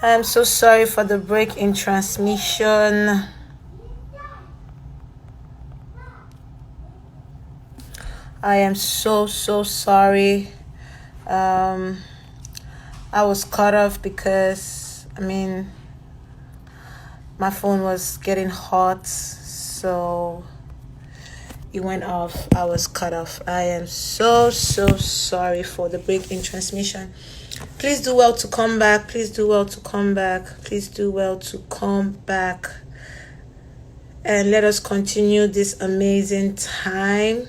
I'm so sorry for the break in transmission. I am so sorry. I was cut off because my phone was getting hot, so it went off. I was cut off. I am so sorry for the break in transmission. Please do well to come back. Please do well to come back. Please do well to come back. And let us continue this amazing time.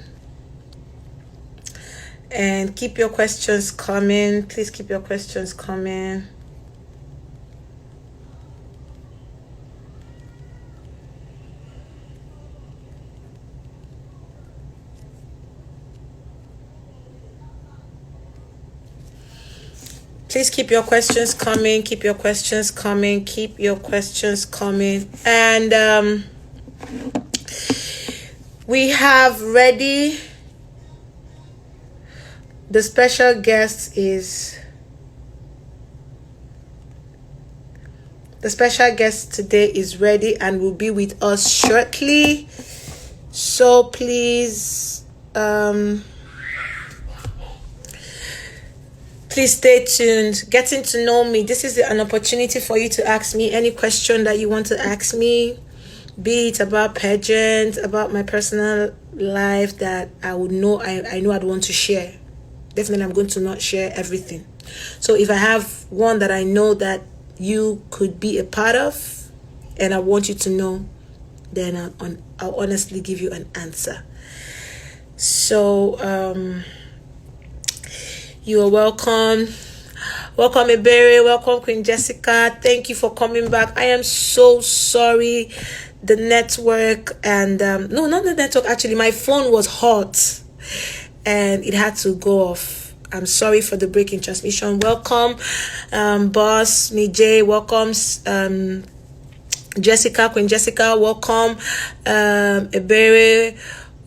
And keep your questions coming. Please keep your questions coming. Please keep your questions coming. Keep your questions coming. Keep your questions coming. And we have ready. The special guest today is ready and will be with us shortly. So please, please stay tuned. Getting to know me. This is an opportunity for you to ask me any question that you want to ask me, be it about pageant, about my personal life that I would know I know I'd want to share. Definitely, I'm going to not share everything. So if I have one that I know that you could be a part of, and I want you to know, then I'll honestly give you an answer. So you are welcome. Welcome, Ebere. Welcome, Queen Jessica. Thank you for coming back. I am so sorry. The network and no, not the network. Actually, my phone was hot and it had to go off. I'm sorry for the break in transmission. Welcome, Boss Mijay. Welcome, Jessica, Queen Jessica. Welcome, Ebere.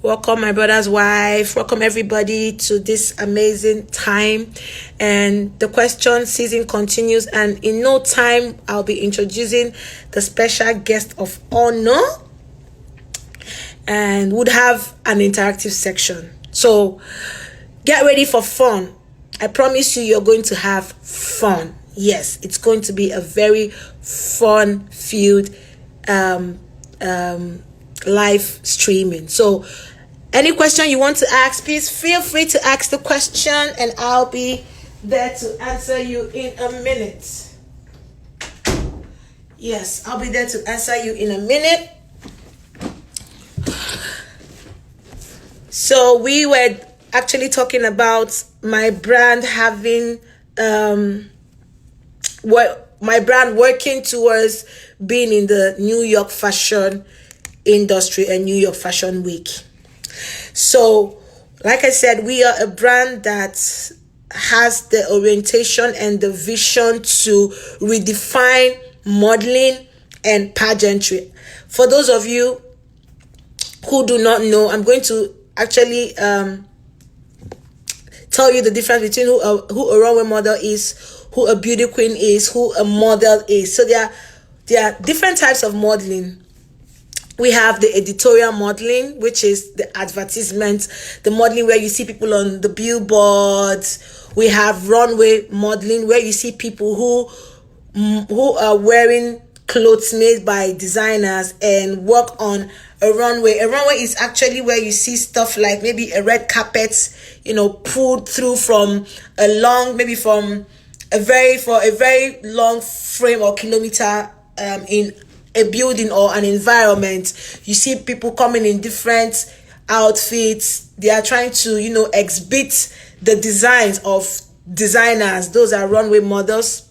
Welcome, my brother's wife. Welcome, everybody, to this amazing time. And the question season continues. And in no time, I'll be introducing the special guest of honor and would have an interactive section. So get ready for fun. I promise you, you're going to have fun. Yes, it's going to be a very fun-filled live streaming. So any question you want to ask, please feel free to ask the question and I'll be there to answer you in a minute. Yes, I'll be there to answer you in a minute. So we were actually talking about my brand having my brand working towards being in the New York fashion industry and New York Fashion Week. So, like I said, we are a brand that has the orientation and the vision to redefine modeling and pageantry. For those of you who do not know, I'm going to actually tell you the difference between who a runway model is, who a beauty queen is, who a model is. So there are different types of modeling. We have the editorial modeling, which is the advertisement, the modeling where you see people on the billboards. We have runway modeling where you see people who are wearing clothes made by designers and work on a runway. A runway is actually where you see stuff like maybe a red carpet, pulled through from a very long frame or kilometer in a building or an environment. You see people coming in different outfits. They are trying to, exhibit the designs of designers. Those are runway models.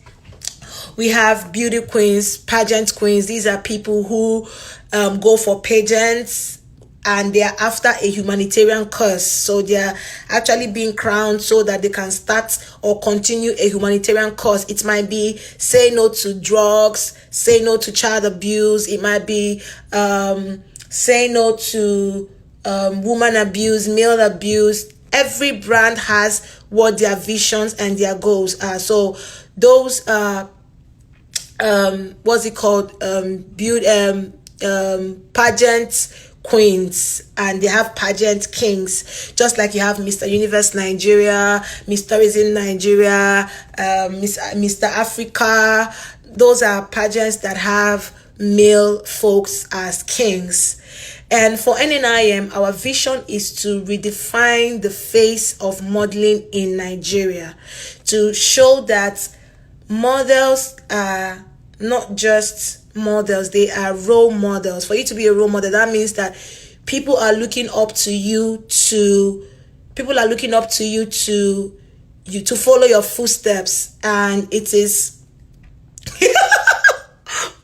We have beauty queens, pageant queens. These are people who go for pageants and they are after a humanitarian cause. So they are actually being crowned so that they can start or continue a humanitarian cause. It might be say no to drugs, say no to child abuse. It might be say no to woman abuse, male abuse. Every brand has what their visions and their goals are. So those what's it called, build pageant queens, and they have pageant kings, just like you have Mr. Universe Nigeria, Mr. Tourism Nigeria, Mr. Africa. Those are pageants that have male folks as kings. And for NNIM, our vision is to redefine the face of modeling in Nigeria, to show that models are not just models, they are role models. For you to be a role model, that means that people are looking up to you to follow your footsteps. And it is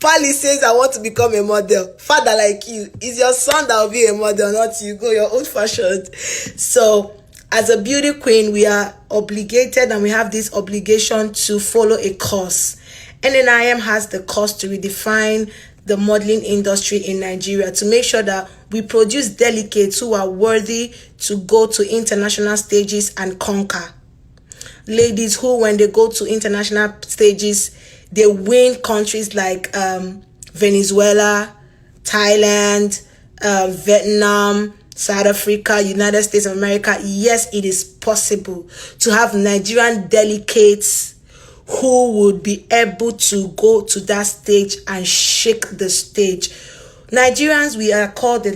Pali says, I want to become a model. Father like you. It's your son that will be a model, not you. Go your old fashioned. So as a beauty queen, we are obligated, and we have this obligation to follow a course. NNIM has the course to redefine the modeling industry in Nigeria, to make sure that we produce delegates who are worthy to go to international stages and conquer. Ladies who, when they go to international stages, they win countries like Venezuela, Thailand, Vietnam, South Africa, United States of America. Yes, it is possible to have Nigerian delegates who would be able to go to that stage and shake the stage. Nigerians, we are called the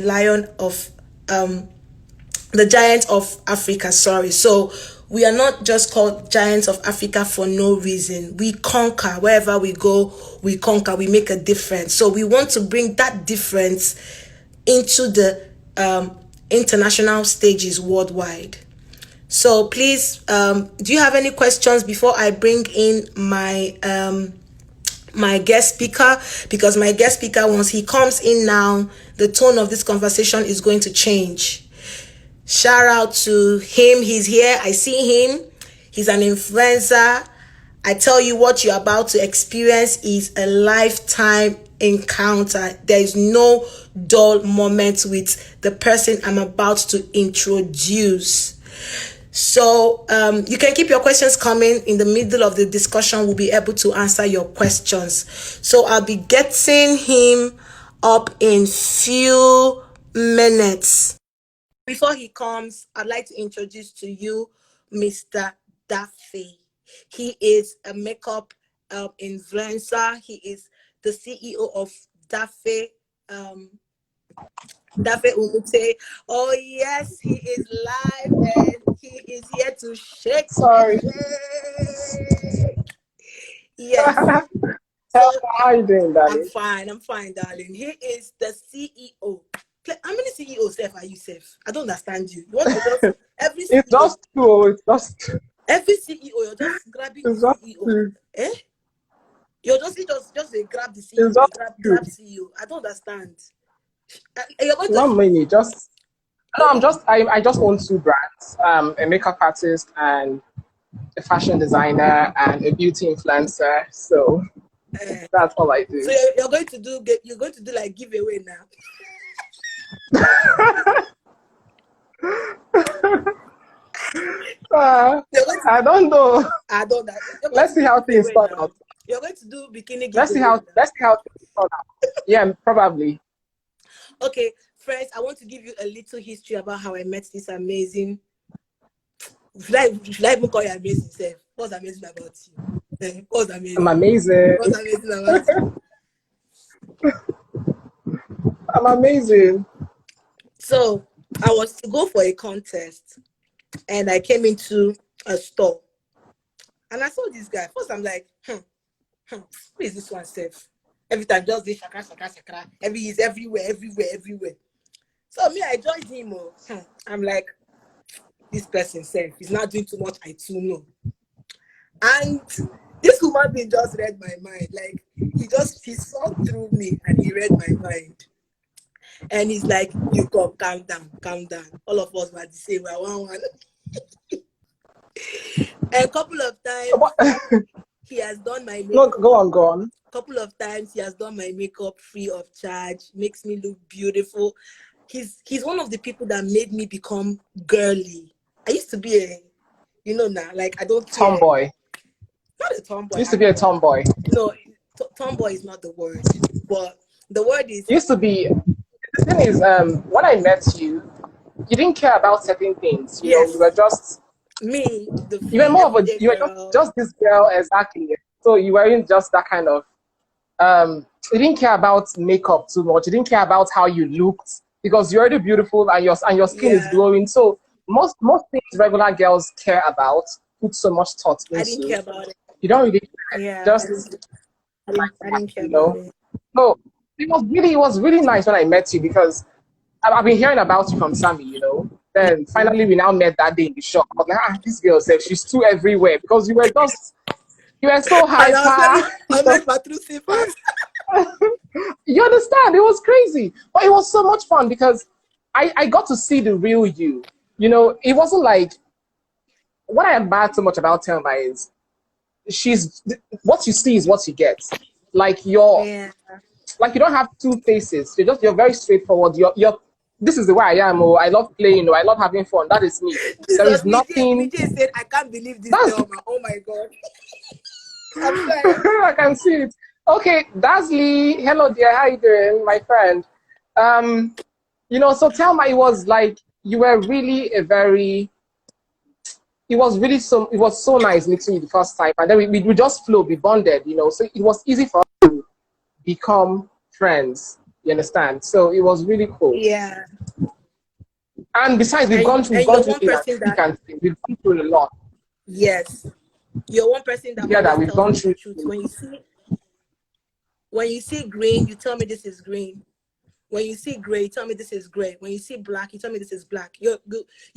giant of Africa, sorry. So we are not just called giants of Africa for no reason. We conquer. Wherever we go, we conquer. We make a difference. So we want to bring that difference into the international stages worldwide. So please, do you have any questions before I bring in my my guest speaker? Because my guest speaker, once he comes in now, the tone of this conversation is going to change. Shout out to him. He's here. I see him. He's an influencer. I tell you, what you're about to experience is a lifetime encounter. There is no dull moment with the person I'm about to introduce. So you can keep your questions coming. In the middle of the discussion, we'll be able to answer your questions. So I'll be getting him up in few minutes. Before he comes, I'd like to introduce to you Mr. Daffy. He is a makeup influencer. He is the CEO of Daffy Umute. Oh yes, he is live and he is here to shake. Sorry. Yes. So, how are you doing, darling? I'm fine, darling. He is the CEO. How many CEOs are you, Seth? I don't understand you. You want to just every CEO, it's just two. It's just every CEO. You're just grabbing the CEO. Eh? You're just grab the CEO. Grab CEO. I don't understand. Not many. Just no. I just own two brands. A makeup artist and a fashion designer and a beauty influencer. So that's all I do. So you're going to do like giveaway now. I don't know. Let's see how things turn out. You're going to do bikini giveaway. Let's see how things turn out. Yeah, probably. Okay, first I want to give you a little history about how I met this amazing. Should I even call you amazing, Seth? What's amazing about you? What's amazing? I'm amazing. What's amazing about you? I'm amazing. So I was to go for a contest, and I came into a store, and I saw this guy. First, I'm like, who is this one, Seth? Every time, just this shakra. He's everywhere. So me, I joined him. I'm like, this person, Seth, he's not doing too much. I too know. And this woman being just read my mind. Like he saw through me and he read my mind. And he's like, you come, calm down. All of us were the same. We're one. A couple of times he has done my makeup. No, go on. A couple of times he has done my makeup free of charge, makes me look beautiful. He's one of the people that made me become girly. I used to be now, like I don't care. Tomboy. Not a tomboy. Used to be a tomboy. No, tomboy is not the word, but the word is Used to be. The thing is, when I met you, you didn't care about certain things. You know, you were yes, just me, the you were free more of a everyday you were just girl. just this girl exactly. So you weren't just that kind of you didn't care about makeup too much. You didn't care about how you looked because you're already beautiful and your skin is Yeah, glowing. So most things regular girls care about, put so much thought I didn't into. care about it. You don't really care. Yeah, Just I like didn't care you about know. it. So it was really nice when I met you because I've been hearing about you from Sammy, you know. Then finally we now met that day in the shop. I was like, this girl said she's too everywhere because you were so And I was hyper. wearing my true slippers. You understand? It was crazy. But it was so much fun because I got to see the real you. You know, it wasn't like what I admire so much about Thelma is she's what you see is what you get. Like Yeah, you don't have two faces. You're very straightforward. You're this is the way I am, or I love playing, or I love having fun. That is me. There Jesus, is nothing Mijay said, I can't believe this, that's Thelma. Oh my God. I'm sorry. I can see it. Okay, Dasley. Hello dear, how you doing, my friend? Um, you know, so Thelma, it was like you were really a very it was so nice meeting you the first time and then we just flow, we bonded, you know, so it was easy for us to become friends, you understand? So it was really cool. Yeah. And besides, we've And gone you're through one person thick that, and thin. We've gone through a lot yes, you're one person that together. always We've tells gone me the through. truth. When you see green, you tell me this is green. When you see gray, you tell me this is gray. When you see black, you tell me this is black. You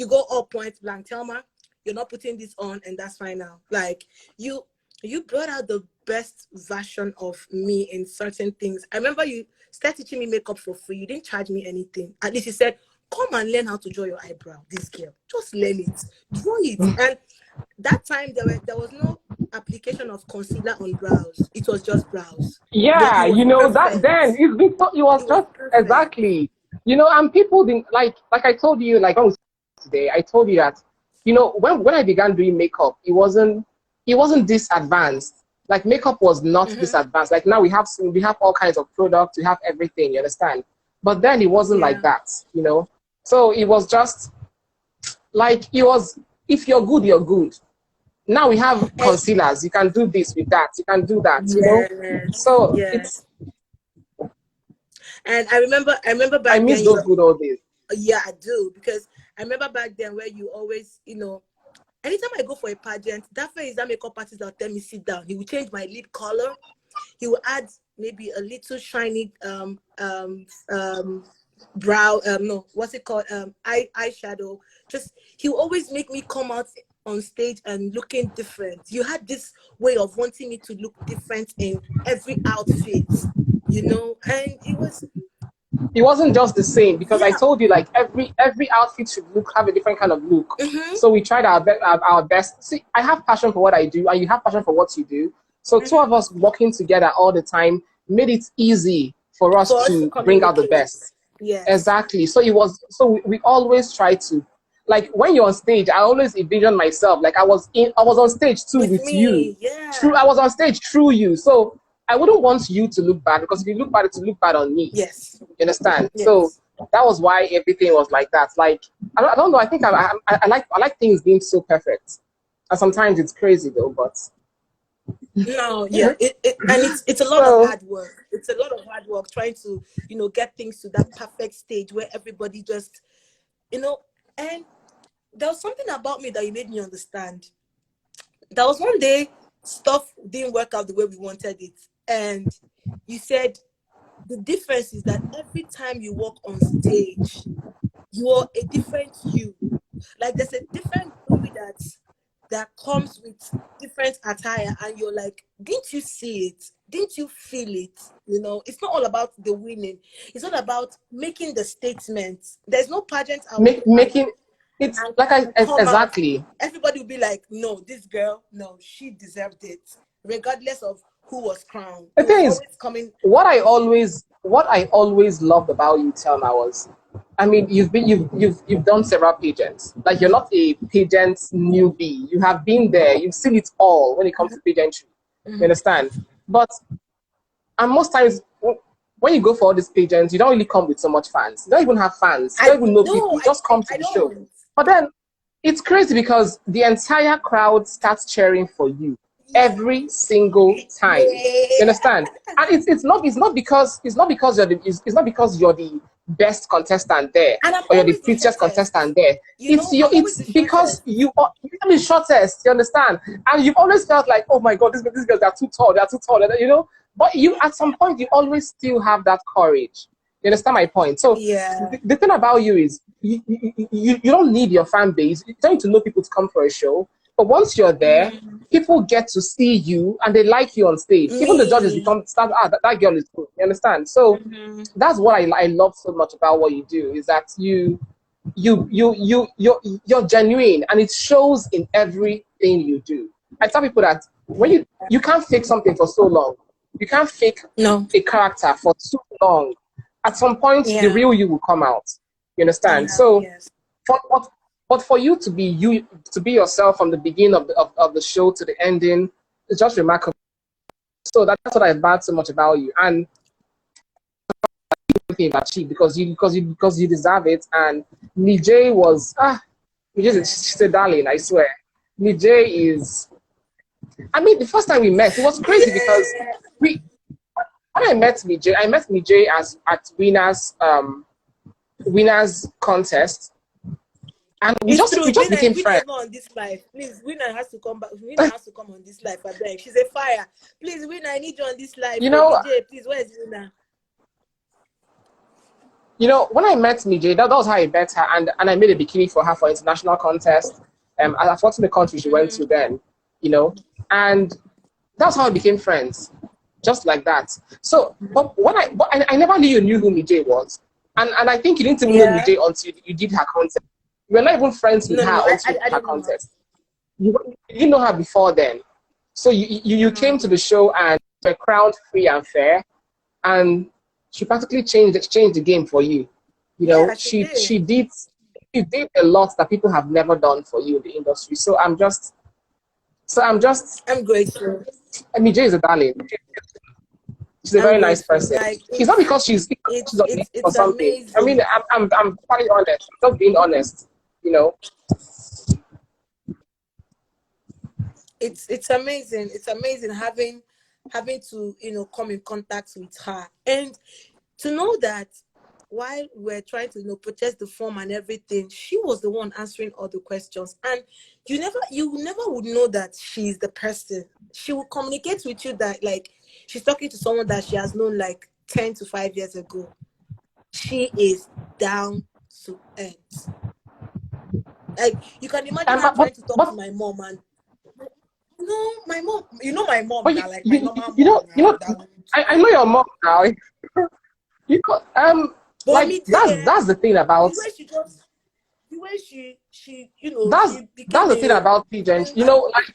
go all point blank. Thelma, you're not putting this on, and that's fine now. Like you you brought out the best version of me in certain things. I remember you started teaching me makeup for free. You didn't charge me anything. At least you said, come and learn how to draw your eyebrow. This girl, just learn it, draw it. And that time there was no application of concealer on brows. It was just brows. It Yeah, was you know that then perfect. it was It was just perfect. exactly, you know, and people didn't like I told you like today. I told you that you know when I began doing makeup, it wasn't this advanced. Like makeup was not this Mm-hmm. advanced. Like now we have all kinds of products, we have everything. You understand? But then it wasn't like Yeah. that, you know. So it was just like it was. If you're good, you're good. Now we have And concealers. You can do this with that. You can do that. You know. yes, So yes. it's And I remember I back miss then you those were, good old days. yeah, I do, because I remember back then where you always, anytime I go for a pageant, that face, that makeup artist that tell me sit down, he will change my lip color. He will add maybe a little shiny brow, no, what's it called, eyeshadow. Just he will always make me come out on stage and looking different. You had this way of wanting me to look different in every outfit, and it was, It wasn't just the same because I yeah. told you like every outfit should look have a different kind of look. Mm-hmm, So we tried our best. See, I have passion for what I do, and you have passion for what you do. So two mm-hmm. of us working together all the time made it easy for us For us to to bring out the communicate. best. Yes. Exactly. So it was. So we always try to, like when you're on stage, I always envision myself like I was on stage too With with you. me, True, yeah. I was on stage through you. So I wouldn't want you to look bad because if you look bad, it will look bad on me. Yes. You understand? So Yes. that was why everything was like that. Like I don't know. I think I like things being so perfect, and sometimes it's crazy though. But No, yeah. And it's a lot of so hard work. It's a lot of hard work trying to, get things to that perfect stage where everybody just, you know, and there was something about me that you made me understand. There was one day stuff didn't work out the way we wanted it. And you said the difference is that every time you walk on stage, you are a different you. Like there's a different glory that comes with different attire, and you're like, didn't you see it? Didn't you feel it? It's not all about the winning. It's all about making the statements. There's no pageant I will go making it's and like come out. exactly. Everybody will be like, no, this girl, no, she deserved it, regardless of who was crowned. The It was thing is, always coming. what I always loved about you, Telma, was, I mean, you've done several pageants. Like you're not a pageant newbie. You have been there. You've seen it all when it comes to pageantry. You Mhm. understand? But And most times, when you go for all these pageants, you don't really come with so much fans. You don't even have fans. You don't even know people. You just come to the show. But then it's crazy because the entire crowd starts cheering for you every single time. You understand? And it's not because you're the best contestant there or you're the prettiest contestant there. It's because you are the shortest. You understand? And you've always felt like, oh my God, these girls are too tall. They're too tall. You know. But you, at some point, you always still have that courage. You understand my point? So the thing about you is you don't need your fan base. You don't need to know people to come for a show. But once you're there, people get to see you and they like you on stage. Even the judges start, that girl is good. You understand? So that's what I love so much about what you do, is that you're genuine and it shows in everything you do. I tell people that when you can't fake something for so long. You can't fake a character for too long. At some point, the real you will come out. You understand? So, but for you to be yourself from the beginning of the show to the ending, it's just remarkable. So that's what I admire so much about you, and everything you've achieved because you deserve it. And Nijay was she's a darling, I swear. Nijay is. I mean, the first time we met, it was crazy because when I met Mijay at winners contest, and we just became friends. On this life, please, Winner has to come back. Winner has to come on this life. I beg. She's a fire. Please, Winner, I need you on this life. You know, Mijay, please, where is Winner? You know, when I met Mijay, that was how I met her, and I made a bikini for her for international contest. I forgot the country she went to then. You know, and that's how I became friends, just like that. So, but I never knew who Mijay was, and I think you didn't even know Mijay until you did her contest. You were not even friends with her until her contest. You didn't know her before then, so you came to the show and were crowned free and fair, and she practically changed the game for you. You know, she did a lot that people have never done for you in the industry. So I'm grateful. Mijay is a darling. She's a very nice person. Like, it's not because she's or something. Amazing. I mean, I'm quite honest. I'm just being honest. You know. It's amazing. It's amazing having to come in contact with her and to know that while we're trying to purchase the form and everything, she was the one answering all the questions. And you never would know that she's the person. She will communicate with you that like she's talking to someone that she has known like 10 to 5 years ago. She is down to earth. Like you can imagine her trying to talk to my mom and my mom. You know my mom now, like my normal mom. I know your mom now. Like that's the thing about the way she that's the thing about pageant. You know, like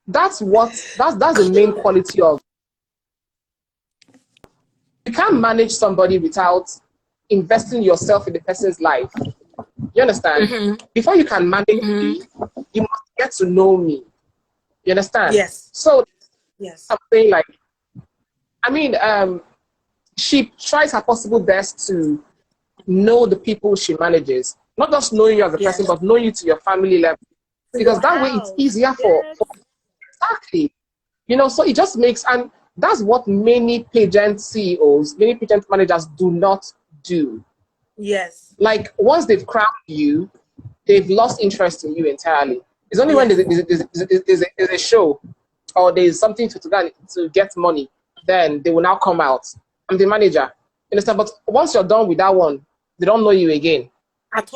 that's the main quality of. You can't manage somebody without investing yourself in the person's life. You understand? Before you can manage me, you must get to know me. You understand? Yes. So something like, I mean, she tries her possible best to know the people she manages. Not just knowing you as a person, but knowing you to your family level. Because that way it's easier for exactly. You know, so it just makes, and that's what many pageant CEOs, many pageant managers do not do. Yes. Like once they've crowned you, they've lost interest in you entirely. It's only when there's a show or there's something to get money, then they will now come out. I'm the manager. You understand? But once you're done with that one, they don't know you again.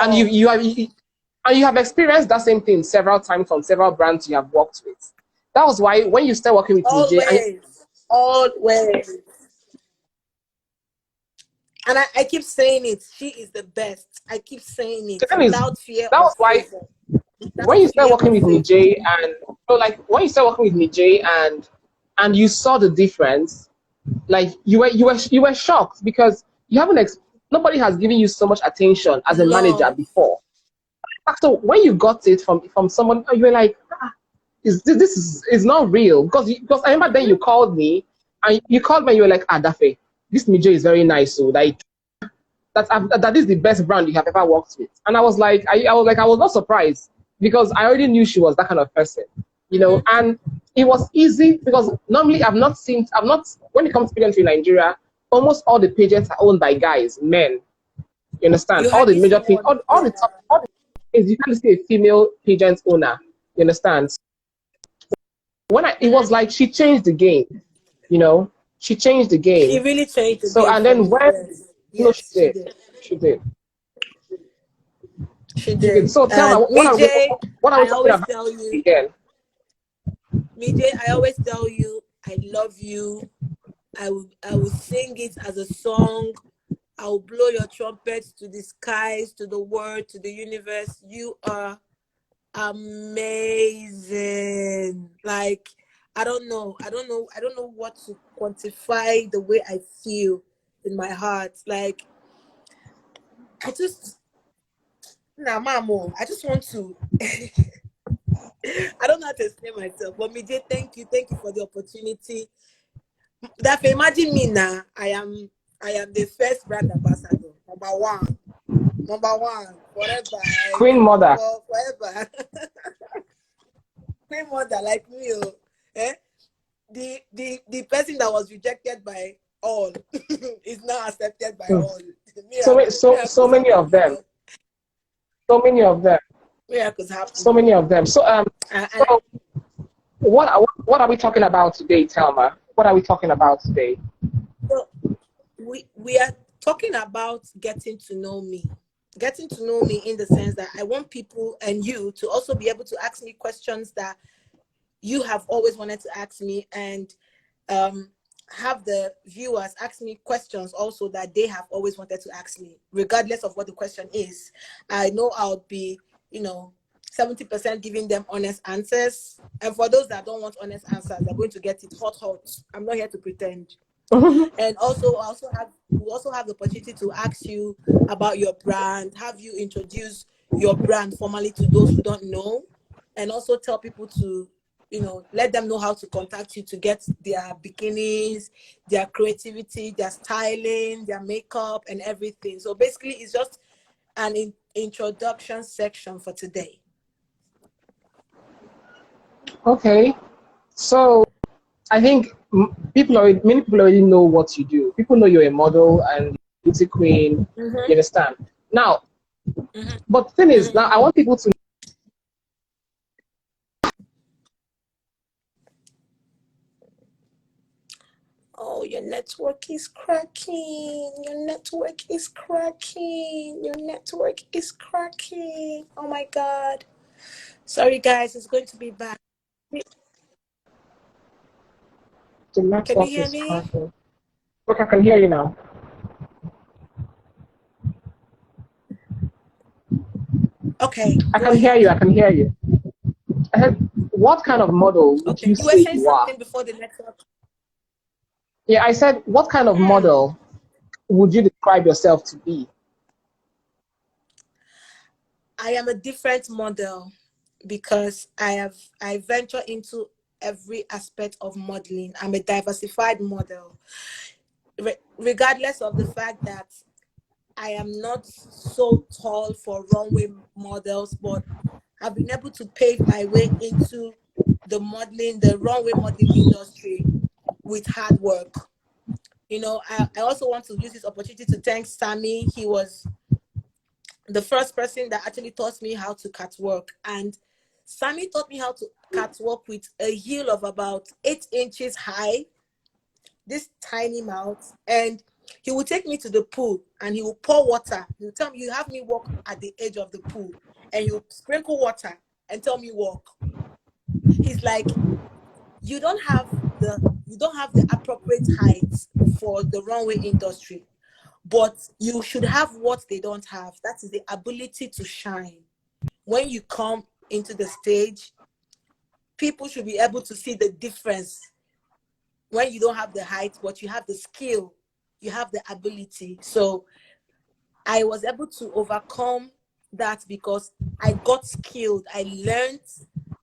And you have experienced that same thing several times from several brands you have worked with. That was why when you start working with Mijay, always. And I keep saying it. She is the best. I keep saying it without fear. That was why when you start working with Mijay and when you start working with Mijay and you saw the difference, like you were shocked because you haven't nobody has given you so much attention as a manager before. So when you got it from someone, you were like, this is not real because I remember then you called me And you called me and you were like, Dafe, this Mijo is very nice. So that is the best brand you have ever worked with. And I was like, I was not surprised because I already knew she was that kind of person, you know. And it was easy because normally when it comes to pageantry in Nigeria, almost all the pageants are owned by guys, men. You understand? All the major things, all the top, all the things, you can't see a female pageant owner. You understand? It was like she changed the game, you know. She changed the game. She really changed the game. So and then when yes, she did. She did. So tell me, what are we talking about tell you, again? Mijay, I always tell you, I love you. I will sing it as a song. I will blow your trumpets to the skies, to the world, to the universe. You are amazing. Like, I don't know what to quantify the way I feel in my heart. Like, I just want to I don't know how to explain myself, but Mijay, thank you for the opportunity. That imagine me now, I am the first brand ambassador, number one, forever, Queen Mother, forever. Queen Mother, like me, the person that was rejected by all is now accepted by all. So many of them. Miracles happen. So many of them. So so what are we talking about today, Thelma? What are we talking about today? So we are talking about getting to know me. Getting to know me in the sense that I want people and you to also be able to ask me questions that you have always wanted to ask me, and have the viewers ask me questions also that they have always wanted to ask me, regardless of what the question is. I know I'll be, 70% giving them honest answers. And for those that don't want honest answers, they're going to get it hot. I'm not here to pretend. And also we also have the opportunity to ask you about your brand, have you introduce your brand formally to those who don't know, and also tell people to, let them know how to contact you to get their bikinis, their creativity, their styling, their makeup, and everything. So basically, it's just an introduction section for today. Okay, so I think many people already know what you do. People know you're a model and beauty queen. You understand? Now, but the thing is, now I want people to. Oh, your network is cracking. Your network is cracking. Your network is cracking. Oh my God. Sorry, guys. It's going to be bad. Can you hear me? Look, I can hear you now. Okay. I can hear you. I can hear you. I said, what kind of model would you say you are? Before the network. Yeah, I said, what kind of model would you describe yourself to be? I am a different model because I venture into every aspect of modeling. I'm a diversified model. Regardless of the fact that I am not so tall for runway models, but I've been able to pave my way into the runway modeling industry with hard work. I also want to use this opportunity to thank Sammy. He was the first person that actually taught me how to catwalk. And Sammy taught me how to catwalk with a heel of about 8 inches high, this tiny mouth. And he would take me to the pool and he would pour water. He would tell me, you have me walk at the edge of the pool. And he would sprinkle water and tell me walk. He's like, you don't have the appropriate height for the runway industry, but you should have what they don't have. That is the ability to shine. When you come into the stage, people should be able to see the difference. When you don't have the height, but you have the skill, you have the ability. So I was able to overcome that because I got skilled. I learned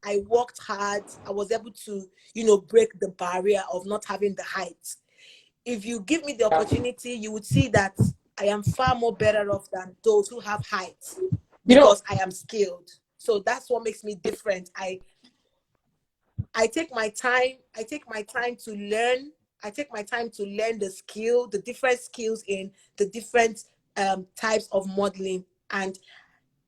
I worked hard. I was able to, you know, break the barrier of not having the height. If you give me the opportunity, you would see that I am far more better off than those who have height because I am skilled. So that's what makes me different. I take my time. I take my time to learn. I take my time to learn the skill, the different skills in the different types of modeling. And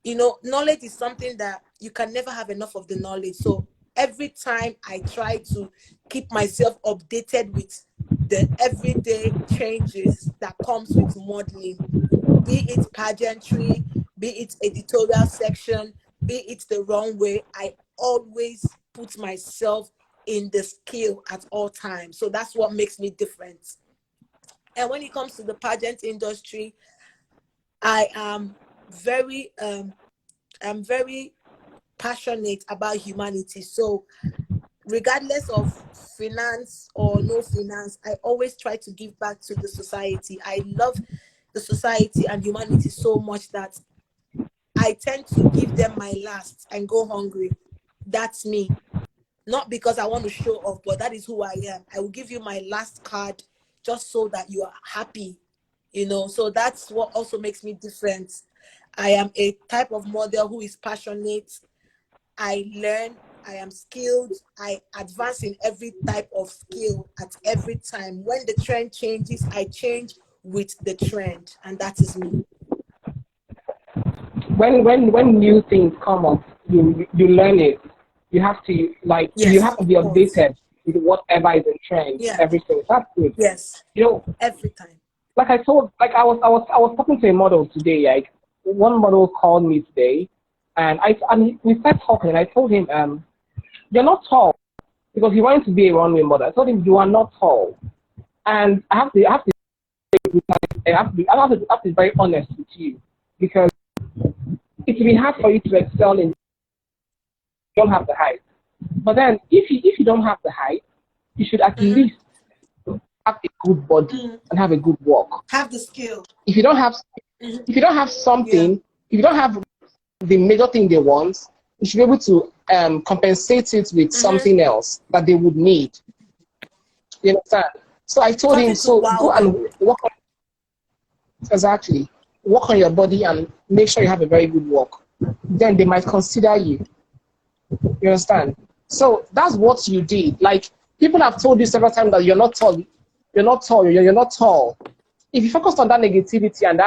you know, knowledge is something that you can never have enough of the knowledge. So every time I try to keep myself updated with the everyday changes that comes with modeling, be it pageantry, be it editorial section, be it the runway, I always put myself in the skill at all times. So that's what makes me different. And when it comes to the pageant industry, I am very I'm very passionate about humanity. So regardless of finance or no finance, I always try to give back to the society. I love the society and humanity so much that I tend to give them my last and go hungry. That's me. Not because I want to show off, but that is who I am. I will give you my last card just so that you are happy, you know. So that's what also makes me different. I am a type of model who is passionate. I learn, I am skilled, I advance in every type of skill at every time. When the trend changes, I change with the trend, and that is me. When new things come up, you learn it. You have to you have to be updated with whatever is in trend. Yeah. Everything. That's good. Yes. You know, every time. Like I was talking to a model today. Like one model called me today, and we started talking, and I told him, you're not tall, because he wanted to be a runway model. I told him you are not tall, and I have to be very honest with you, because it will be hard for you to excel in. You don't have the height, but then if you don't have the height, you should at least have a good body and have a good walk. Have the skill. If you don't have something, if you don't have the major thing they want, you should be able to compensate it with something else that they would need. You understand? So I told him, so go and work on work on your body and make sure you have a very good walk. Then they might consider you. You understand? So that's what you did. Like, people have told you several times that you're not tall. You're not tall. You're not tall. If you focus on that negativity and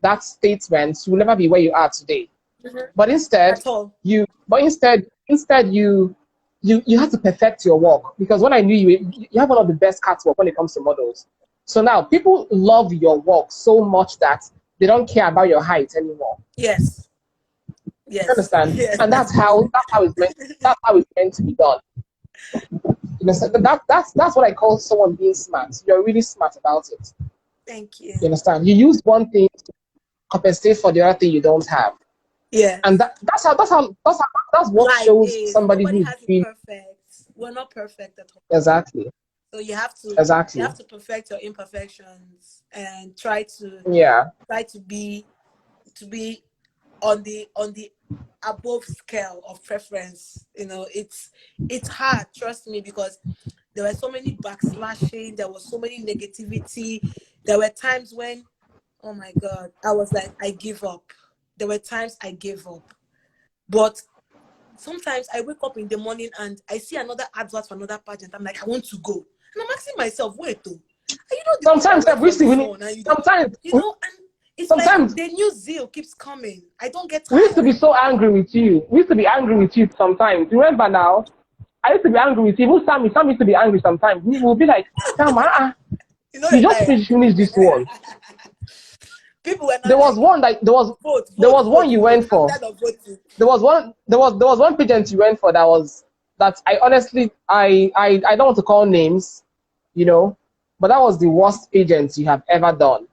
that statement, you will never be where you are today. But instead, you have to perfect your work, because when I knew you have one of the best catwalk when it comes to models. So now people love your work so much that they don't care about your height anymore. Yes. Yes. You understand? Yes. And that's how it's meant to be done. You understand? That's what I call someone being smart. You're really smart about it. Thank you. You understand? You use one thing to compensate for the other thing you don't have. Yeah. And that's what life shows is. somebody Nobody who's has it perfect. We're not perfect at all. Exactly. So you have to perfect your imperfections and try to be on the above scale of preference. You know, it's hard, trust me, because there were so many backslashing, there was so many negativity. There were times when, oh my God, I was like, I give up. There were times I gave up. But sometimes I wake up in the morning and I see another advert for another pageant. I'm like, I want to go. And I'm asking myself, wait, though. Sometimes it's like the new zeal keeps coming. I don't get tired. We used to be so angry with you. We used to be angry with you sometimes. Remember now? I used to be angry with you. Even Sam used to be angry sometimes. We will be like, Sam, you just finished this one. There was one you went for. There was one pageant you went for that I honestly I don't want to call names, you know, but that was the worst pageant you have ever done.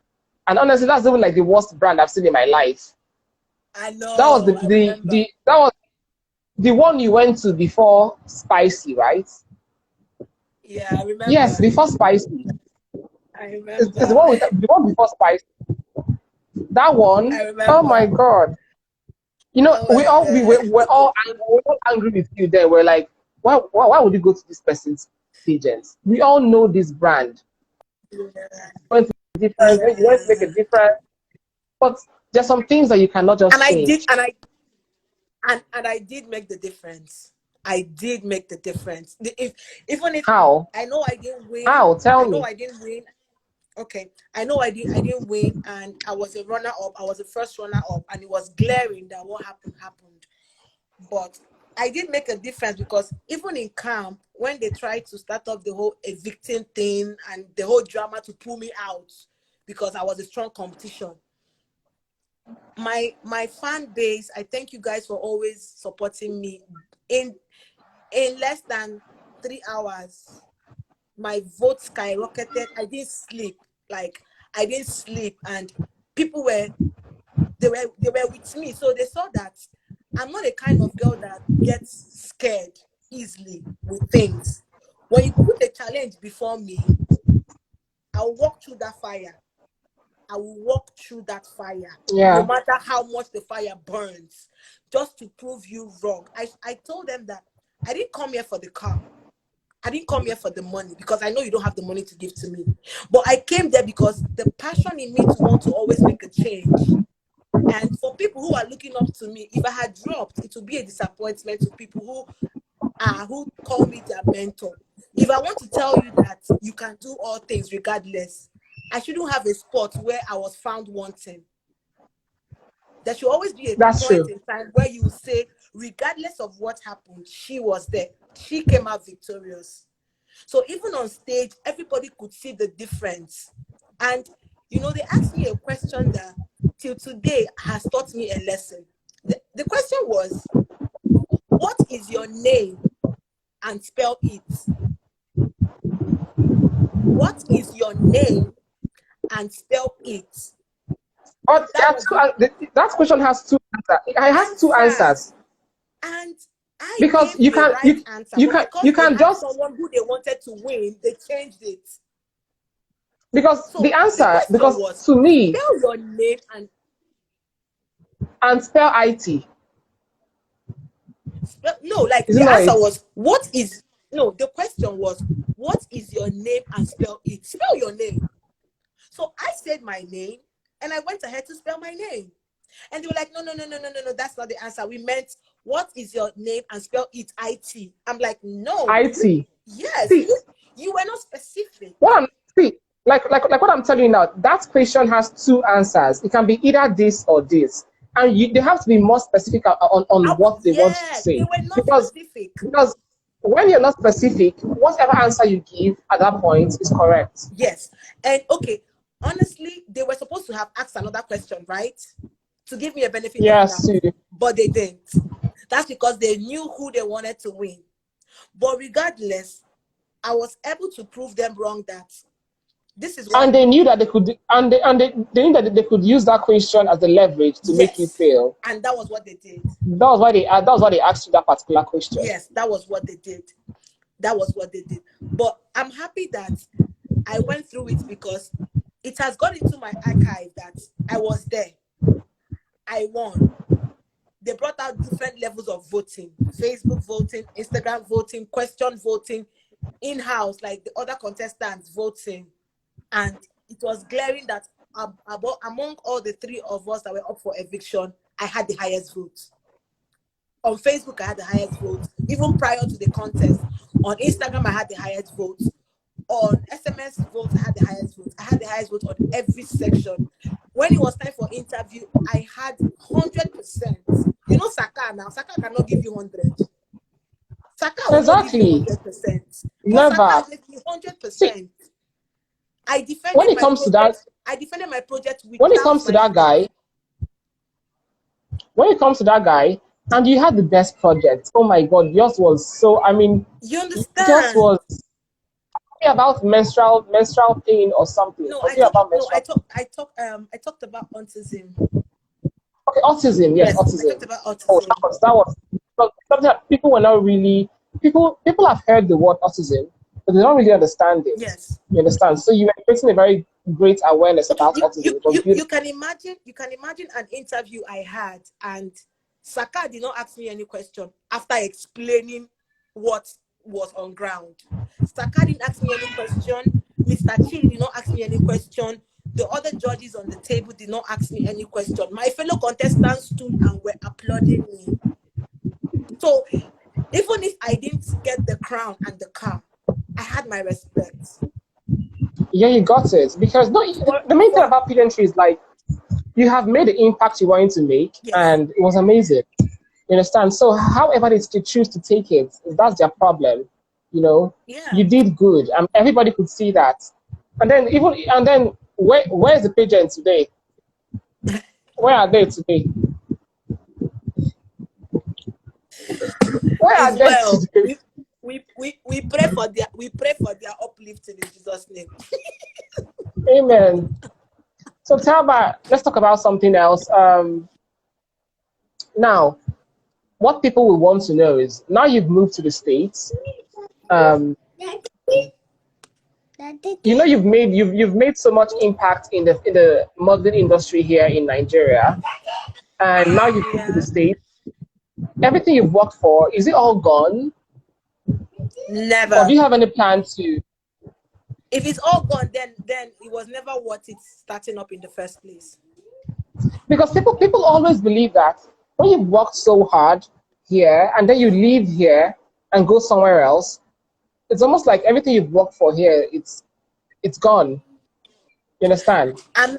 And honestly, that's even like the worst brand I've seen in my life. I know. That was that was the one you went to before Spicy, right? Yeah, I remember. Yes, before Spicy. I remember. It's the one before Spicy. That one, oh my God. You know, Oh my we're all angry with you there. We're like, why would you go to this person's agents? We all know this brand. God. You want to make a difference, but there's some things that you cannot just And I change. did, and I did make the difference. I did make the difference. Even if How? I know I didn't win. How? Tell I know me. I didn't win. Okay, I know I didn't win, and I was a runner up. I was the first runner up, and it was glaring that what happened. But I did make a difference, because even in camp, when they tried to start up the whole evicting thing and the whole drama to pull me out because I was a strong competition, my fan base, I thank you guys for always supporting me. In less than 3 hours, my vote skyrocketed. I didn't sleep. Like, I didn't sleep, and people were with me, so they saw that I'm not the kind of girl that gets scared easily with things. When you put a challenge before me, I'll walk through that fire. I will walk through that fire, no Yeah. matter how much the fire burns, just to prove you wrong. I told them that I didn't come here for the car. I didn't come here for the money, because I know you don't have the money to give to me. But I came there because the passion in me to want to always make a change. And for people who are looking up to me, if I had dropped, it would be a disappointment to people who call me their mentor. If I want to tell you that you can do all things regardless, I shouldn't have a spot where I was found wanting. There should always be a That's point true. in time where you say, regardless of what happened, she was there. She came out victorious. So even on stage, everybody could see the difference. And, you know, they asked me a question that till today has taught me a lesson. The question was, what is your name and spell it? What is your name and spell it? But that question has two answers. It has two answers. And I because gave the right answer, but because you they can had just someone who they wanted to win, they changed it. Because So the answer, question because was, to me, spell your name and spell IT. No, like Isn't the that answer it? was, the question was, what is your name and spell it? Spell your name. So I said my name, and I went ahead to spell my name. And they were like, no, that's not the answer. We meant, what is your name and spell it? IT. I'm like, no. IT. Yes, see, you were not specific. Like what I'm telling you now, that question has two answers. It can be either this or this. And they have to be more specific on what they want to say. They were not because specific. Because when you're not specific, whatever answer you give at that point is correct. Yes. And okay, honestly, they were supposed to have asked another question, right? To give me a benefit of doubt. But they didn't. That's because they knew who they wanted to win. But regardless, I was able to prove them wrong that this is what. And they knew that they could, and they knew that they could use that question as a leverage to make you fail. And that was what they did. That was why they asked you that particular question. Yes, that was what they did. That was what they did. But I'm happy that I went through it, because it has gone into my archive that I was there. I won. They brought out different levels of voting: Facebook voting, Instagram voting, question voting, in-house, like the other contestants voting. And it was glaring that among all the three of us that were up for eviction, I had the highest vote. On Facebook, I had the highest vote. Even prior to the contest, on Instagram, I had the highest vote. On SMS vote, I had the highest vote. I had the highest vote on every section. When it was time for interview, I had 100%. You know Saka now. Saka cannot give you 100. Saka will not give you 100%. Never. Saka gave me 100%. I defended when it comes to that, I defended my project with. When it comes to that guy, and you had the best project. Oh my God, yours was so. I mean, you understand? Yours was about menstrual pain or something. No, I talked about autism. Okay, autism. Yes, autism. I talked about autism. That was something that people were not really. People have heard the word autism, but they don't really understand it. Yes. You understand? So you were creating a very great awareness about autism. You can imagine an interview I had, and Saka did not ask me any question after explaining what was on ground. Saka didn't ask me any question. Mr. Chidi did not ask me any question. The other judges on the table did not ask me any question. My fellow contestants stood and were applauding me. So even if I didn't get the crown and the car, I had my respect. Yeah, you got it. Because the main thing about pageantry is like, you have made the impact you wanted to make, yes, and it was amazing. You understand? So however they choose to take it, that's their problem. You know, yeah, you did good, and everybody could see that. And then where's the pageant today? Where are they today? Where are they today? We pray for their uplifting in Jesus' name. Amen. So Talba, let's talk about something else. Now, what people will want to know is, now you've moved to the States. You know, you've made so much impact in the modeling industry here in Nigeria, and now you've come to the States. Everything you've worked for, is it all gone? Never. Or do you have any plan to? If it's all gone, then it was never worth it starting up in the first place. Because people always believe that when you've worked so hard here and then you leave here and go somewhere else, it's almost like everything you've worked for here, it's gone. You understand? I'm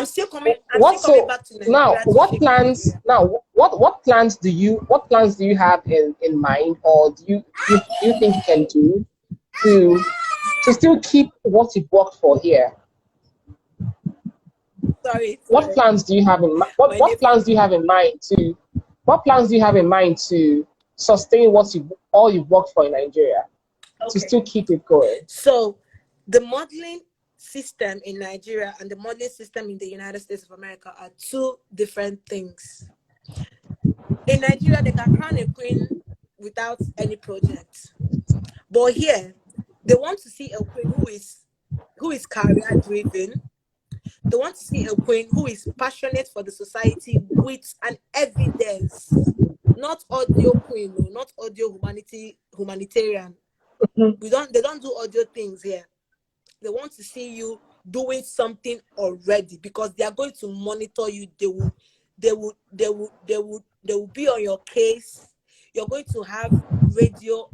still coming back to Nigeria. Now, what plans do you have in mind, or do you think you can do to still keep what you've worked for here? Sorry. What plans do you have in mind? What plans do you have in mind to sustain all you've worked for in Nigeria, to still keep it going? So, the modeling system in Nigeria and the modeling system in the United States of America are two different things. In Nigeria, they can crown a queen without any project, but here they want to see a queen who is career driven. They want to see a queen who is passionate for the society with an evidence, not audio queen, no, not audio humanitarian. They don't do audio things here. They want to see you doing something already, because they are going to monitor you. They will be on your case. You're going to have radio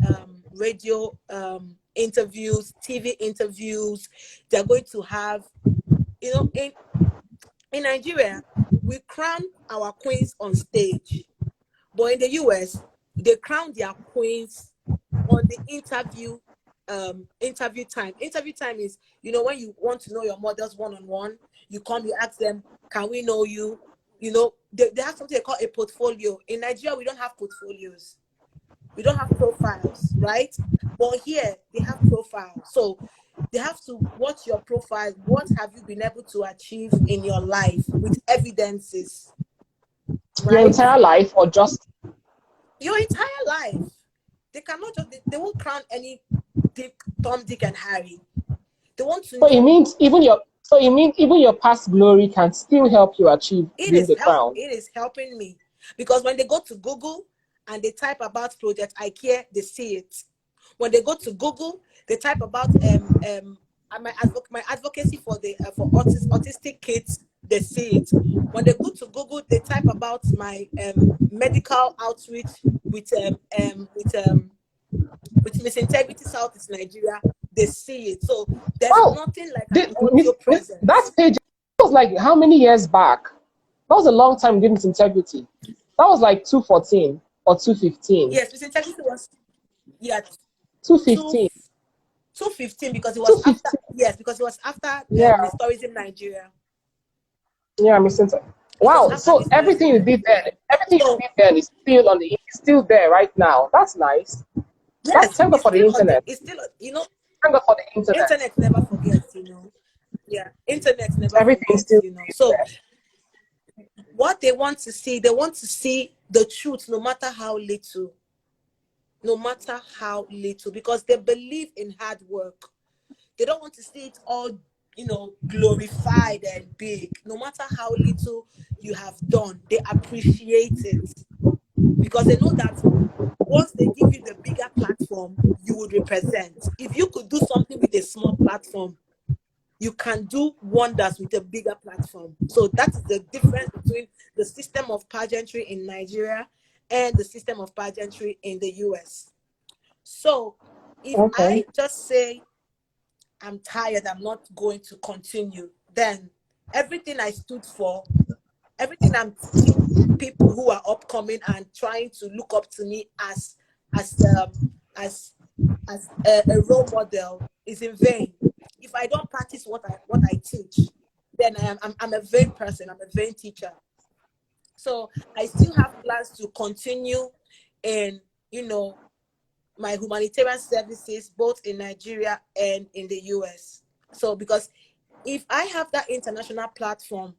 interviews, TV interviews. They're going to have, you know, in Nigeria, we crown our queens on stage, but in the US, they crown their queens on the interview time. Interview time is, you know, when you want to know your models one-on-one, you come, you ask them, can we know you? You know, they have something they call a portfolio. In Nigeria, we don't have portfolios. We don't have profiles, right? But here, they have profiles. So they have to watch your profile. What have you been able to achieve in your life with evidences? Right? Your entire life, or just? Your entire life. They cannot just, they won't crown any Tom, Dick, and Harry. They want to know. It means even your past glory can still help you achieve the crown. It is helping me, because when they go to Google and they type about Project IKEA, they see it. When they go to Google, they type about my advocacy for autistic kids, they see it. When they go to Google, they type about my medical outreach with Miss Integrity Southeast Nigeria, they see it. So there's nothing like an audio presence. That page was like how many years back? That was a long time with Miss Integrity. That was like 2014 or 2015. Yes, Miss Integrity was 2015. 2015, because it was after. Yes, because it was after Miss Tourism Nigeria. Yeah, Miss Integrity. Wow, so everything you did then is still there right now. That's nice. Yes, thank God for the internet. It's still, you know, thank God for the internet. Internet never forgets, you know. Yeah, internet never Everything's forgets, you know. So what they want to see the truth, no matter how little. No matter how little, because they believe in hard work. They don't want to see it all glorified and big. No matter how little you have done, they appreciate it because they know that once they give you the bigger platform, you would represent. If you could do something with a small platform, you can do wonders with a bigger platform. So that is the difference between the system of pageantry in Nigeria and the system of pageantry in the US. So if I just say, I'm tired, I'm not going to continue, then everything I stood for, everything I'm teaching people who are upcoming and trying to look up to me as a role model is in vain. If I don't practice what I teach, then I'm a vain person. I'm a vain teacher. So I still have plans to continue in my humanitarian services both in Nigeria and in the US. So because if I have that international platform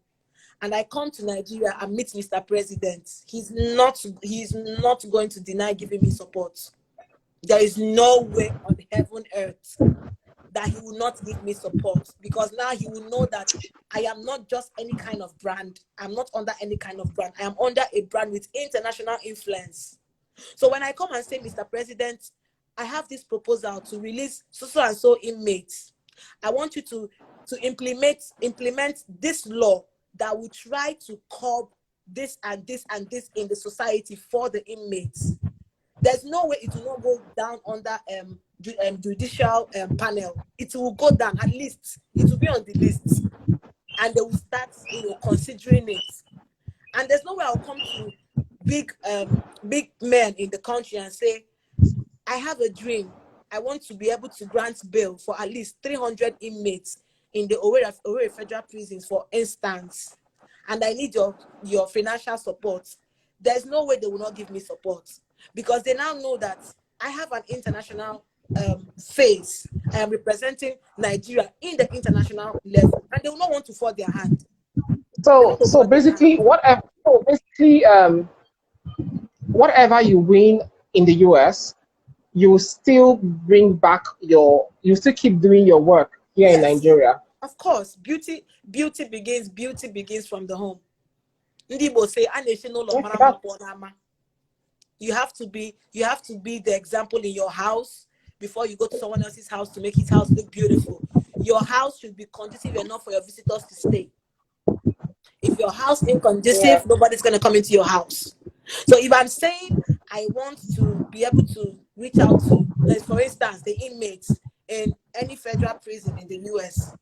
and I come to Nigeria and meet Mr. President, he's not going to deny giving me support. There is no way on heaven earth that he will not give me support, because now he will know that I am not just any kind of brand. I'm not under any kind of brand. I am under a brand with international influence. So when I come and say, Mr. President, I have this proposal to release so and so inmates. I want you to implement this law that will try to curb this and this and this in the society for the inmates. There's no way it will not go down under judicial panel. It will go down, at least it will be on the list, and they will start considering it. And there's no way I'll come to big men in the country and say, I have a dream. I want to be able to grant bail for at least 300 inmates in the Owerri Federal Prisons, for instance, and I need your financial support. There's no way they will not give me support, because they now know that I have an international face. I am representing Nigeria in the international level, and they will not want to fall their hand. So basically, whatever you win in the US, you still bring back you still keep doing your work here in Nigeria. Of course, beauty begins from the home. Ndibo say, you have to be the example in your house before you go to someone else's house to make his house look beautiful. Your house should be conducive enough for your visitors to stay. If your house ain't conducive, nobody's going to come into your house. So if I'm saying I want to be able to reach out to, like, for instance, the inmates in any federal prison in the US,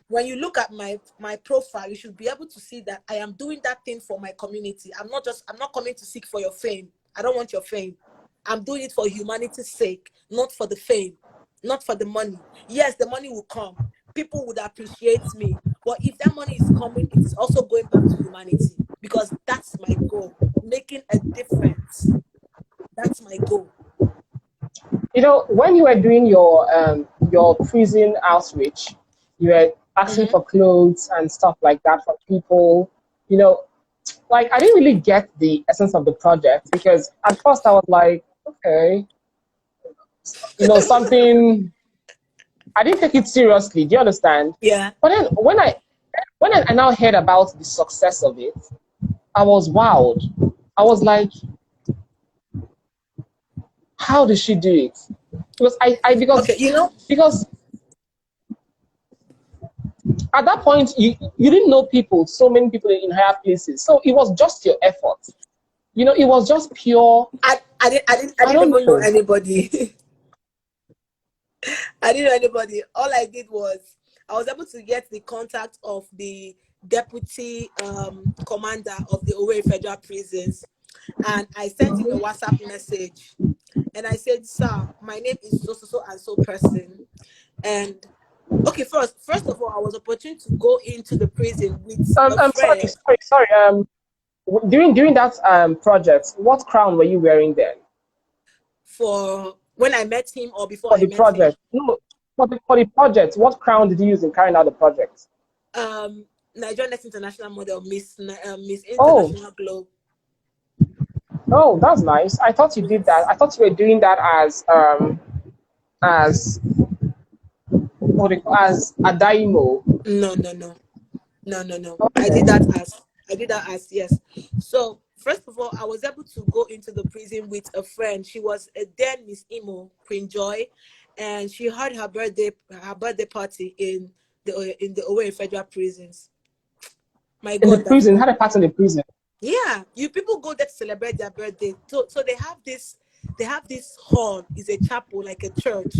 when you look at my profile, you should be able to see that I am doing that thing for my community. I'm not coming to seek for your fame. I don't want your fame. I'm doing it for humanity's sake, not for the fame, not for the money. Yes, the money will come. People would appreciate me. But if that money is coming, it's also going back to humanity, because that's my goal, making a difference. That's my goal. When you were doing your prison outreach, you were asking for clothes and stuff like that for people. Like, I didn't really get the essence of the project, because at first I was like, okay, something. I didn't take it seriously. Do you understand? Yeah. But then when I now heard about the success of it, I was wowed. I was like, how did she do it? Because at that point you didn't know people, so many people in higher places. So it was just your effort. It was just pure. I didn't even know anybody. I didn't know anybody. All I did was I was able to get the contact of the deputy commander of the Owerri Federal Prisons, and I sent him a WhatsApp message, and I said, "Sir, my name is so and so person, and okay, first of all, I was opportune to go into the prison with a friend." Sorry. During that project, what crown were you wearing then? For when I met him, or before I met project? him? No, for the project, what crown did you use in carrying out the project? Nigerian Next International Model, Miss International Globe. Oh, that's nice. I thought you did that. I thought you were doing that as what they call as a daimo? No. Okay. I did that as yes. So first of all, I was able to go into the prison with a friend. She was a then Miss Imo, Queen Joy, and she had her birthday party in the Owerri Federal Prisons. My In the God, prison, had a party in the prison. yeah, you people go there to celebrate their birthday. So they have this hall, is a chapel, like a church.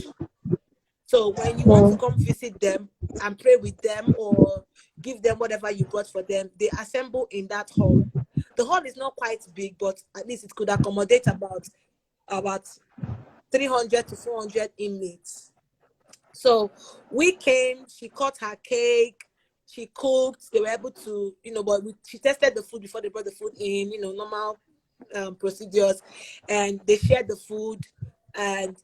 So when you want to come visit them and pray with them or give them whatever you brought for them, they assemble in that hall. The hall is not quite big, but at least it could accommodate about 300 to 400 inmates. So we came, she cut her cake, she cooked, they were able to, but she tested the food before they brought the food in, normal procedures, and they shared the food, and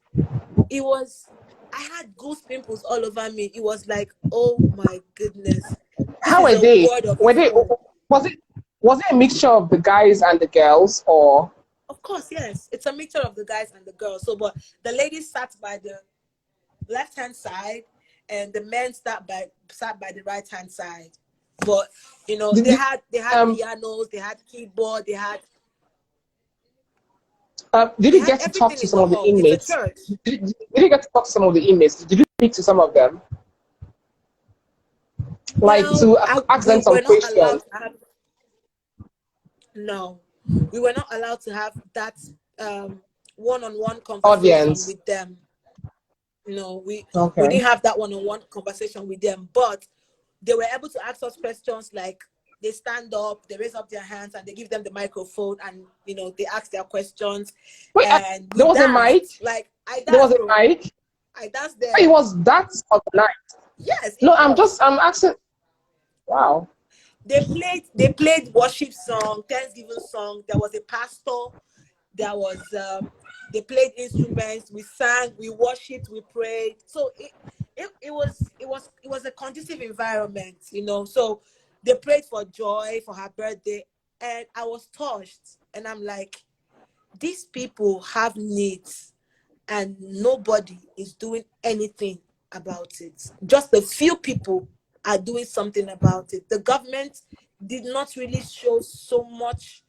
I had goose pimples all over me. It was like, oh my goodness. How were they? Was it a mixture of the guys and the girls, or? Of course, yes. It's a mixture of the guys and the girls. So, but the ladies sat by the left-hand side, and the men sat by the right-hand side. But they had pianos, they had keyboard, they had. Did you get to talk to some of the inmates? It's a church. Did you get to talk to some of the inmates? Did you speak to some of them? Like to ask them some questions? No, we were not allowed to have that one-on-one conversation with them. No, we didn't have that one-on-one conversation with them, but they were able to ask us questions like they stand up, they raise up their hands, and they give them the microphone, and they ask their questions. Wait, and there was a mic? Like there was a mic? I danced there. It was that organized. Yes. No, I'm asking. Wow. They played worship song, Thanksgiving song. There was a pastor. There was they played instruments. We sang, we worshipped, we prayed. So it was a conducive environment, So they prayed for Joy for her birthday, and I was touched. And I'm like, these people have needs, and nobody is doing anything about it. Just a few people are doing something about it. The government did not really show so much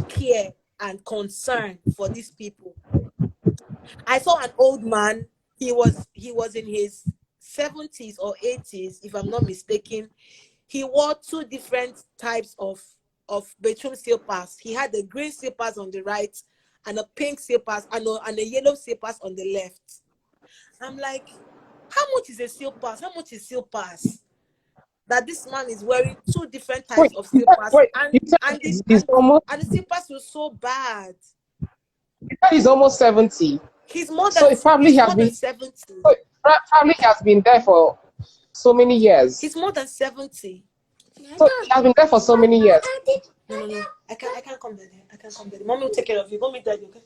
care and concern for these people. I saw an old man. He was in his 70s or 80s, if I'm not mistaken. He wore two different types of bedroom slippers. He had the green slippers on the right and a pink slippers and a yellow slippers on the left. I'm like, how much is a slippers? How much is slippers? That this man is wearing two different types of slippers, and the slippers were so bad. He's almost 70. He's more than 70. So probably has been there for so many years. He's more than 70. So he has been there for so many years. No. I can't come there. I can't come there. Mommy will take care of you. Go meet daddy, okay?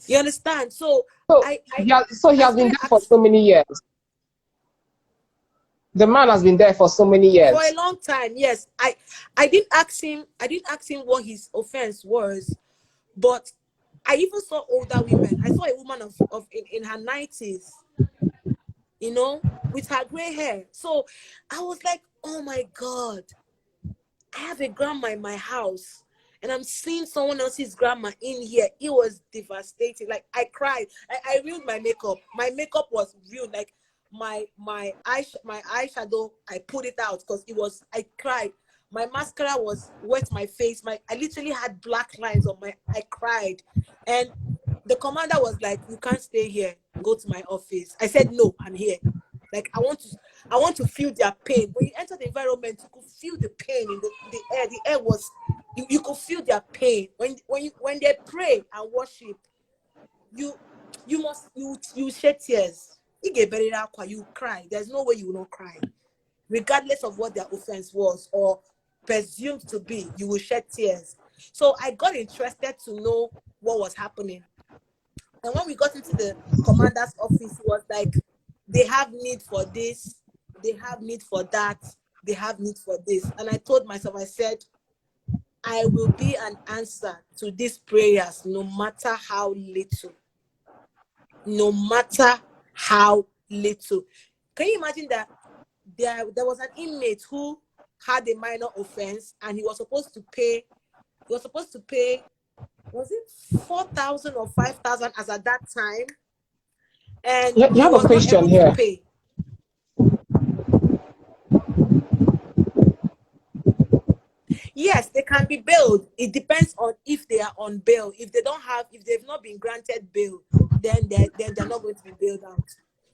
You understand? So he has been there for so many years. The man has been there for so many years. For a long time, yes. I didn't ask him what his offense was, but I even saw older women. I saw a woman in her 90s, with her gray hair. So I was like, oh my God, I have a grandma in my house, and I'm seeing someone else's grandma in here. It was devastating. Like, I cried. I ruined my makeup. My makeup was ruined. Like, my eyeshadow, I put it out because I cried. My mascara was wet my face. I literally had black lines on I cried. And the commander was like, you can't stay here. Go to my office. I said, no, I'm here. Like, I want to feel their pain. When you enter the environment, you could feel the pain in the air. The air was, you could feel their pain. When they pray and worship, you shed tears. You cry. There's no way you will not cry. Regardless of what their offense was or presumed to be, you will shed tears. So I got interested to know what was happening. And when we got into the commander's office, he was like, they have need for this, they have need for that, they have need for this. And I told myself, I said, I will be an answer to these prayers, no matter how little, no matter how little. Can you imagine that there was an inmate who had a minor offense and he was supposed to pay, was it 4,000 or 5,000 as at that time? And You he have a was not question able to here. pay. Yes, they can be bailed. It depends on if they are on bail. If they've not been granted bail, then they're not going to be bailed out.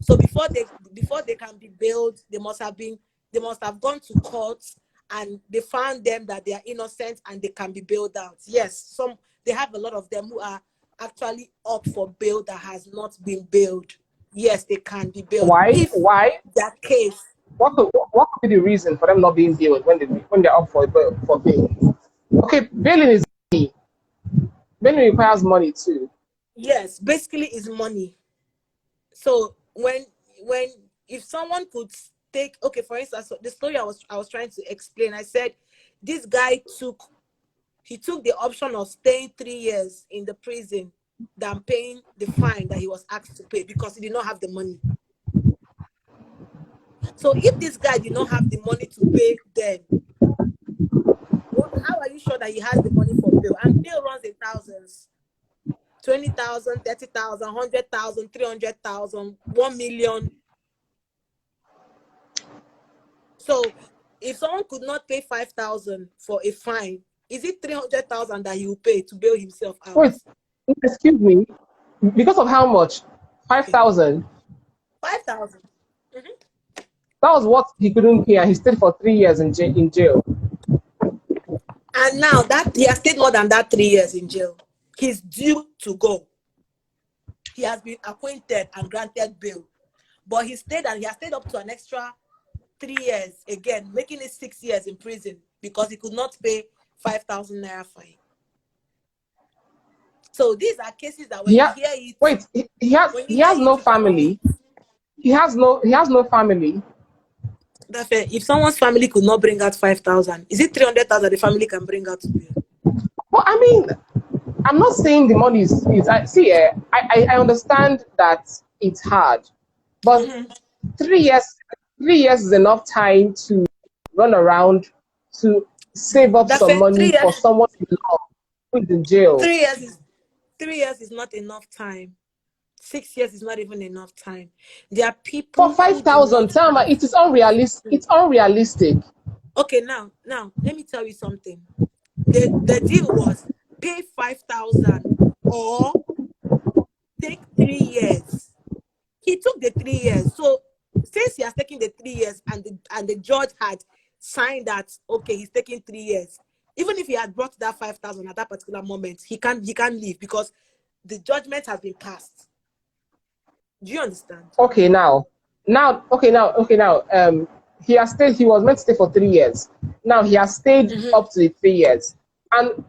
So before they can be bailed, they must have gone to court and they found them that they are innocent and they can be bailed out. Yes, they have a lot of them who are actually up for bail that has not been bailed. Yes, they can be bailed. Why? That case. What could be the reason for them not being bailed when they're up for bail? Okay, bailing is key. Bailing requires money too. Yes, basically it's money. So if someone could take, okay, for instance, the story I was trying to explain, I said this guy took the option of staying 3 years in the prison than paying the fine that he was asked to pay because he did not have the money. So if this guy did not have the money to pay, then how are you sure that he has the money for bail? And bail runs in thousands. 20,000, 30,000, 100,000, 300,000, 1 million. So if someone could not pay 5,000 for a fine, is it 300,000 that he will pay to bail himself out? Wait, excuse me. Because of how much? 5,000. 5,000. Mm-hmm. That was what he couldn't pay, and he stayed for 3 years in jail. And now that he has stayed more than that 3 years in jail, he's due to go. He has been acquitted and granted bail, but he has stayed up to an extra 3 years again, making it 6 years in prison because he could not pay 5,000 naira fine. So these are cases that when you hear it. Wait, he has no family. He has no family. That's fair. If someone's family could not bring out 5,000, is it 300,000 the family can bring out to bail? Well, I mean, I'm not saying the money is. I understand that it's hard, but 3 years is enough time to run around to save up some money for someone you love who is in jail. 3 years is not enough time. 6 years is not even enough time. There are people for 5,000. Thelma, it is unrealistic. It's unrealistic. Okay, now let me tell you something. The deal was pay 5,000 or take 3 years. He took the 3 years. So since he has taken the 3 years and the judge had signed that okay, he's taking 3 years. Even if he had brought that 5,000 at that particular moment, he can't leave because the judgment has been passed. Do you understand? Okay, now. He was meant to stay for 3 years. Now he has stayed up to the 3 years. And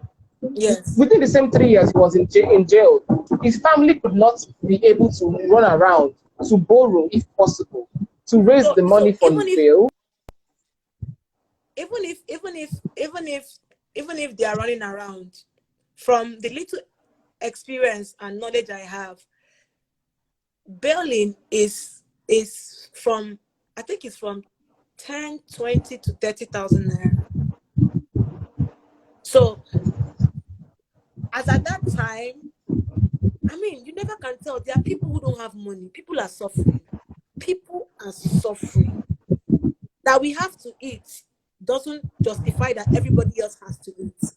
yes, within the same 3 years he was in jail. His family could not be able to run around to borrow, if possible, to raise the money for his bail. Even if they are running around, from the little experience and knowledge I have, bailing is from, I think it's from 10, 20 to 30,000 naira. So as at that time, I mean, you never can tell. There are people who don't have money. People are suffering. That we have to eat doesn't justify that everybody else has to eat.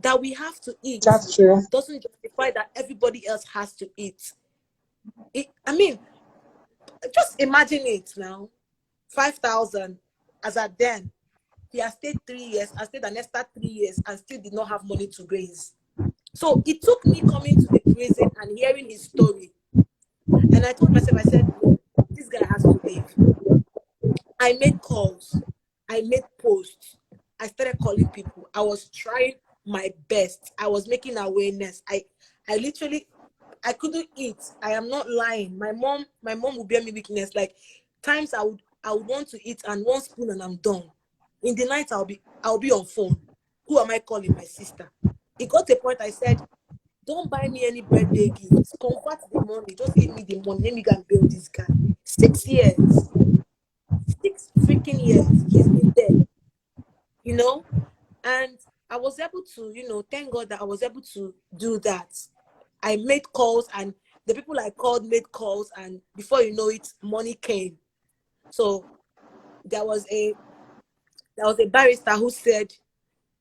That we have to eat That's true. doesn't justify that everybody else has to eat. I mean, just imagine it now. 5,000 as at then. He has stayed 3 years, and stayed an extra 3 years, and still did not have money to raise. So it took me coming to the prison and hearing his story. And I told myself, I said, no, this guy has to leave. I made calls. I made posts. I started calling people. I was trying my best. I was making awareness. I couldn't eat. I am not lying. My mom will bear me witness. Like times I would want to eat and one spoon and I'm done. In the night I'll be on phone. Who am I calling? My sister. It got to a point I said, don't buy me any birthday gifts. Convert the money. Just give me the money. Let me go and build this guy. 6 years. 6 freaking years. He's been there. You know? And I was able to, you know, thank God that I was able to do that. I made calls, and the people I called made calls, and before you know it, money came. So there was a barrister who said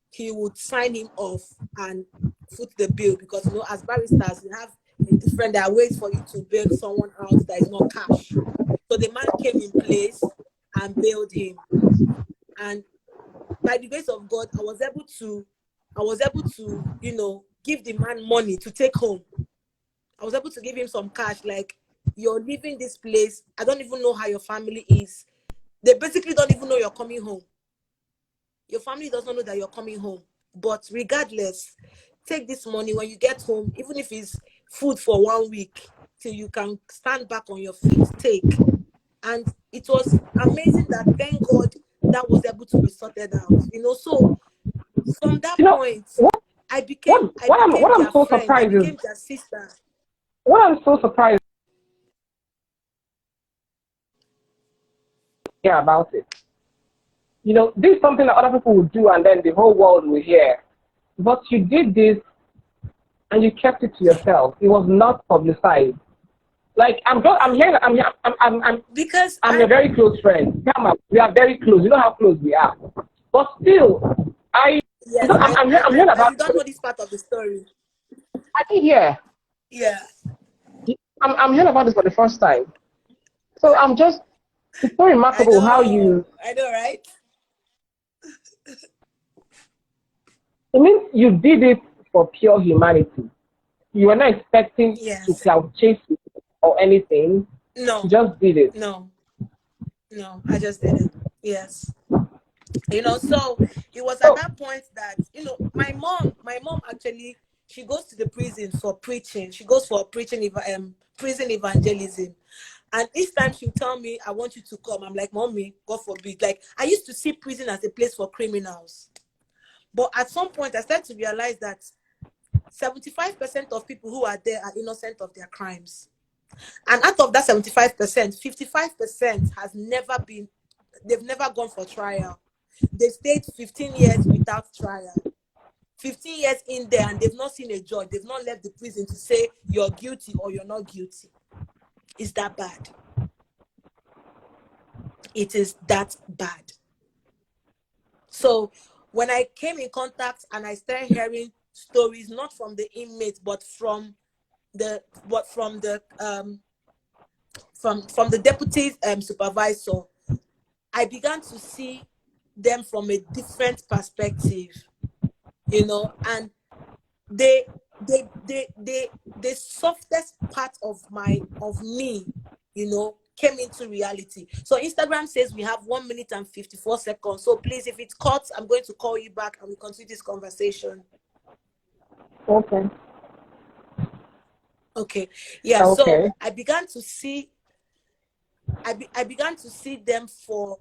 he would sign him off and foot the bill, because, you know, as barristers, you have there are ways for you to bail someone out that is not cash. So the man came in place and bailed him. And by the grace of God, I was able to, you know, give the man money to take home. I was able to give him some cash, like, you're leaving this place. I don't even know how your family is. They basically don't even know you're coming home. Your family does not know that you're coming home. But regardless, take this money when you get home, even if it's food for 1 week, till you can stand back on your feet, take. And it was amazing that, thank God, that was able to be sorted out. You know, so from that point, I became their so friend. I became their sister. What I'm so surprised about it. You know, this is something that other people would do, and then the whole world will hear. But you did this, and you kept it to yourself. It was not publicized. Like, because I'm a very close friend. We are very close. You know how close we are. But still, I'm hearing about. You don't know this part of the story. I did hear. Yeah. I'm hearing about this for the first time. So it's so remarkable how you. I know, right? It means you did it for pure humanity. You were not expecting to cloud chase or anything. No. You just did it. No, I just did it. Yes. You know, so it was at that point that, you know, my mom actually, she goes to the prison for preaching. She goes for prison evangelism. And each time she'll tell me, I want you to come. I'm like, Mommy, God forbid. Like, I used to see prison as a place for criminals. But at some point, I started to realize that 75% of people who are there are innocent of their crimes. And out of that 75%, 55% they've never gone for trial. They stayed 15 years without trial. 15 years in there, and they've not seen a judge. They've not left the prison to say you're guilty or you're not guilty. It's that bad. It is that bad. So when I came in contact and I started hearing stories, not from the inmates, but from the deputy supervisor, I began to see them from a different perspective, you know, and the softest part of me, you know, came into reality. So Instagram says we have 1 minute and 54 seconds. So please, if it cuts, I'm going to call you back and we continue this conversation. Okay. Okay. Yeah. Okay. So I began to see them for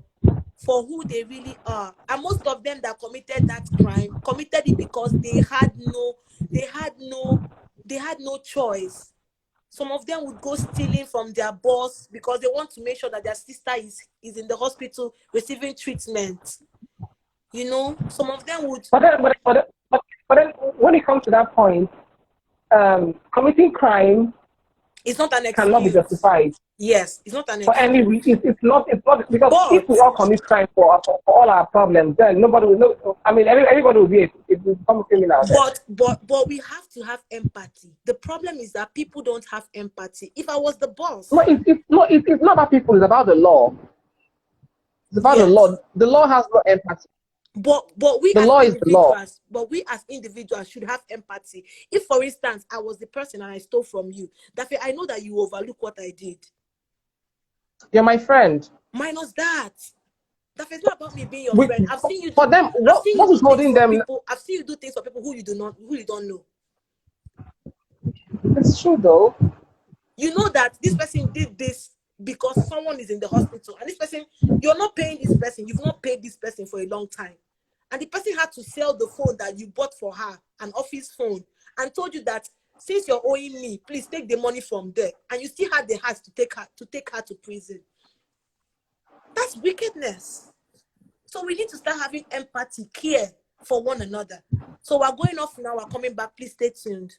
who they really are. And most of them that committed that crime committed it because they had no choice. Some of them would go stealing from their boss because they want to make sure that their sister is in the hospital receiving treatment. You know, some of them would. But then when it comes to that point, committing crime, it's not an excuse. Cannot be justified. Yes, it's not an excuse. For any reason, it's not because if we all commit crime for all our problems, then nobody will know. I mean, everybody will be become a criminal. But we have to have empathy. The problem is that people don't have empathy. If I was the boss, it's not about people. It's about the law. It's about the law. The law has no empathy. But we as individuals should have empathy. If, for instance, I was the person and I stole from you, Daffy, I know that you overlook what I did. You're my friend. Minus that. Daffy, it's not about me being your friend. I've seen you do, for them. What is holding them? I've seen you do things for people who you don't know. It's true though. You know that this person did this because someone is in the hospital, and this person, you're not paying this person. You've not paid this person for a long time. And the person had to sell the phone that you bought for her, an office phone, and told you that Since you're owing me, please take the money from there. And you still had the heart to take her to prison. That's wickedness. So we need to start having empathy, care for one another. So we're going off now. We're coming back. Please stay tuned.